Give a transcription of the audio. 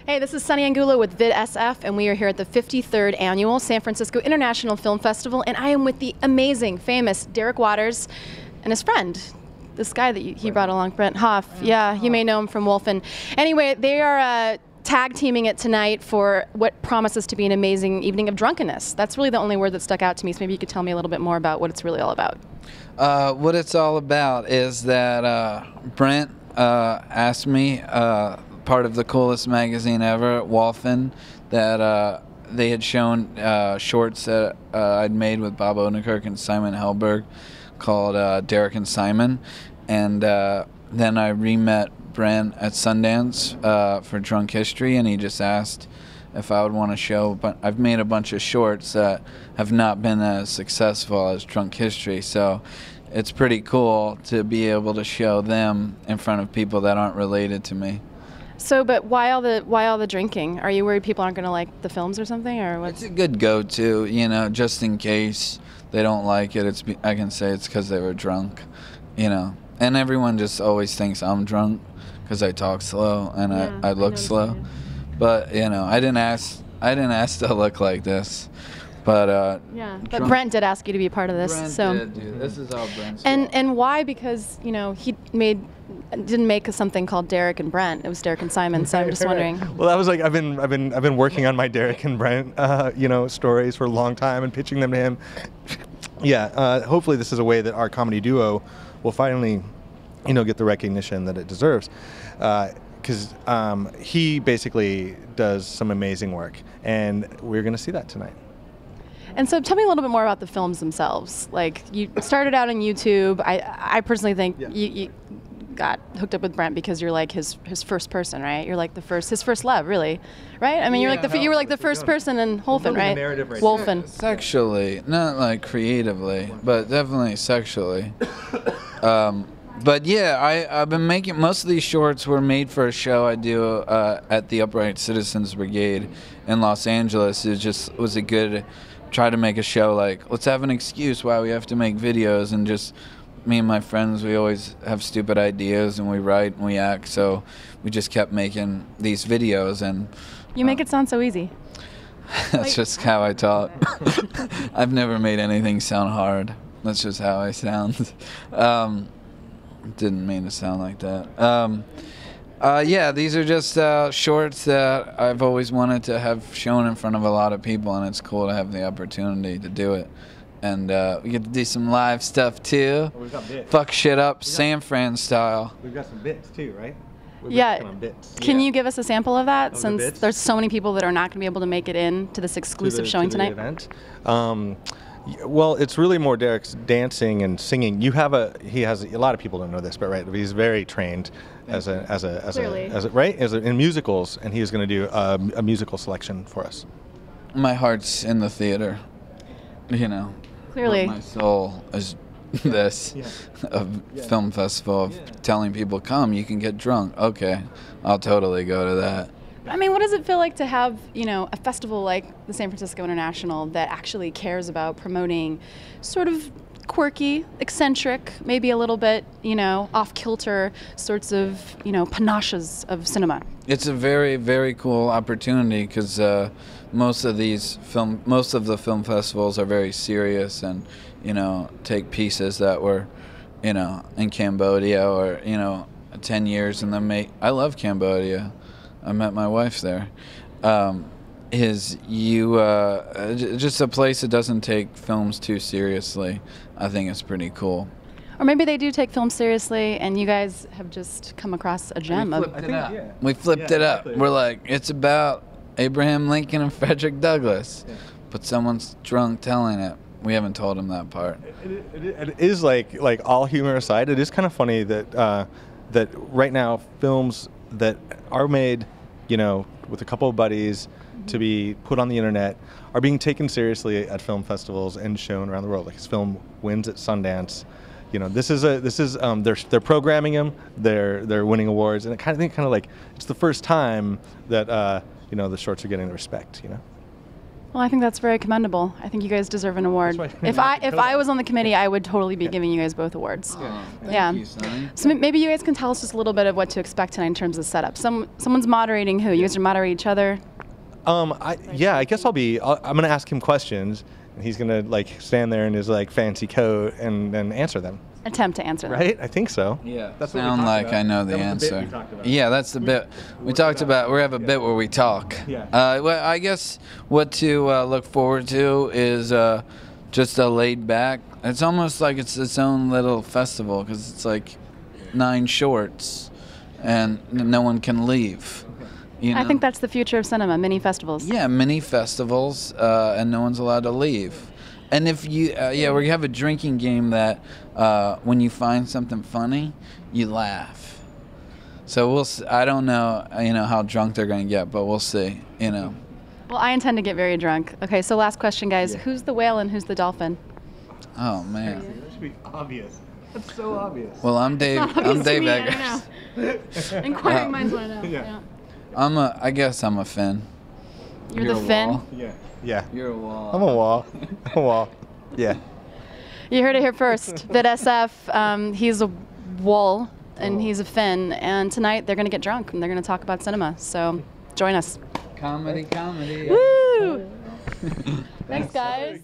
Hey, this is Sunny Angulo with VidSF, and we are here at the 53rd Annual San Francisco International Film Festival, and I am with the amazing, famous Derek Waters and his friend, this guy that he brought along, Brent Hoff. Yeah, you may know him from Wholphin. Anyway, they are tag teaming it tonight for what promises to be an amazing evening of drunkenness. That's really the only word that stuck out to me, so maybe you could tell me a little bit more about what it's really all about. What it's all about is that Brent asked me, part of the coolest magazine ever, Wholphin, that they had shown shorts that I'd made with Bob Odenkirk and Simon Helberg called Derek and Simon. And then I re-met Brent at Sundance for Drunk History, and he just asked if I would want to show. But I've made a bunch of shorts that have not been as successful as Drunk History, so it's pretty cool to be able to show them in front of people that aren't related to me. So, but why all the drinking? Are you worried people aren't going to like the films or something, or what? It's a good go-to, you know, just in case they don't like it. I can say it's because they were drunk, you know. And everyone just always thinks I'm drunk because I talk slow and I look slow. But you know, I didn't ask to look like this. But but Brent did ask you to be a part of this. Brent so did, dude. This is all Brent's and why? Because you know he didn't make something called Derek and Brent. It was Derek and Simon. So I'm just wondering. Well, that was like I've been working on my Derek and Brent stories for a long time and pitching them to him. Yeah, hopefully this is a way that our comedy duo will finally, get the recognition that it deserves. Because he basically does some amazing work, and we're going to see that tonight. And so tell me a little bit more about the films themselves. Like, you started out on YouTube. I personally think you got hooked up with Brent because you're like his first person, right? You're like his first love, really, right? I mean, you were like the first person in Wholphin, right? Wholphin. Sexually, not like creatively, but definitely sexually. But yeah, I've been making, most of these shorts were made for a show I do at the Upright Citizens Brigade in Los Angeles. It just was a good, try to make a show like, let's have an excuse why we have to make videos, and just me and my friends, we always have stupid ideas and we write and we act, so we just kept making these videos. And you make it sound so easy. That's just how I talk. I've never made anything sound hard. That's just how I sound. Didn't mean to sound like that. Yeah, these are just shorts that I've always wanted to have shown in front of a lot of people, and it's cool to have the opportunity to do it. And we get to do some live stuff too. We've got bits. Fuck shit up, San Fran style. We've got some bits too, right? Can you give us a sample of that, since there's so many people that are not going to be able to make it in to this exclusive showing tonight? Event. Well, it's really more Derek's dancing and singing. He has a lot of people don't know this, but right, he's very trained in musicals, and he's going to do a musical selection for us. My heart's in the theater, Clearly. My soul is this film festival of telling people, come, you can get drunk. Okay, I'll totally go to that. I mean, what does it feel like to have, a festival like the San Francisco International that actually cares about promoting sort of quirky, eccentric, maybe a little bit, off-kilter sorts of, panaches of cinema? It's a very, very cool opportunity because most of the film festivals are very serious and, take pieces that were, in Cambodia or, 10 years and then make. I love Cambodia. I met my wife there. Just a place that doesn't take films too seriously. I think it's pretty cool. Or maybe they do take films seriously, and you guys have just come across a gem. We flipped it up. We're like, it's about Abraham Lincoln and Frederick Douglass, but someone's drunk telling it. We haven't told him that part. It is like all humor aside, it is kind of funny that that right now films that are made, with a couple of buddies to be put on the internet are being taken seriously at film festivals and shown around the world. Like his film wins at Sundance. They're programming him. They're winning awards, and I think it's the first time that the shorts are getting the respect. Well, I think that's very commendable. I think you guys deserve an award. That's why- If I was on the committee, I would totally be giving you guys both awards. Thank Yeah. you, Sonny. So maybe you guys can tell us just a little bit of what to expect tonight in terms of setup. Someone's moderating who? You guys are moderating each other? I guess I'm gonna ask him questions, and he's gonna like stand there in his like fancy coat and answer them. Attempt to answer them. Right? I think so. Yeah, That's what we sound talked like about. I know the That was the bit answer. we talked about. Yeah, that's the bit we talked about. We have a bit where we talk. Yeah. Well, I guess what to look forward to is just a laid back. It's almost like it's its own little festival because it's like 9 shorts, and no one can leave. You know? I think that's the future of cinema, mini festivals. Yeah, mini festivals, and no one's allowed to leave. And if you, we have a drinking game that when you find something funny, you laugh. So we'll. I don't know, how drunk they're gonna get, but we'll see. Well, I intend to get very drunk. Okay, so last question, guys. Yeah. Who's the whale and who's the dolphin? Oh man. That should be obvious. That's so obvious. Well, I'm Dave. I'm Dave Eggers. Inquiring minds want to know. Yeah. I guess I'm a Finn. You're the fin. Wall. Yeah. You're a wall. I'm a wall. I'm a wall. Yeah. You heard it here first. VidSF, he's a wool and he's a fin. And tonight they're going to get drunk and they're going to talk about cinema. So join us. Comedy. Woo! Thanks, guys.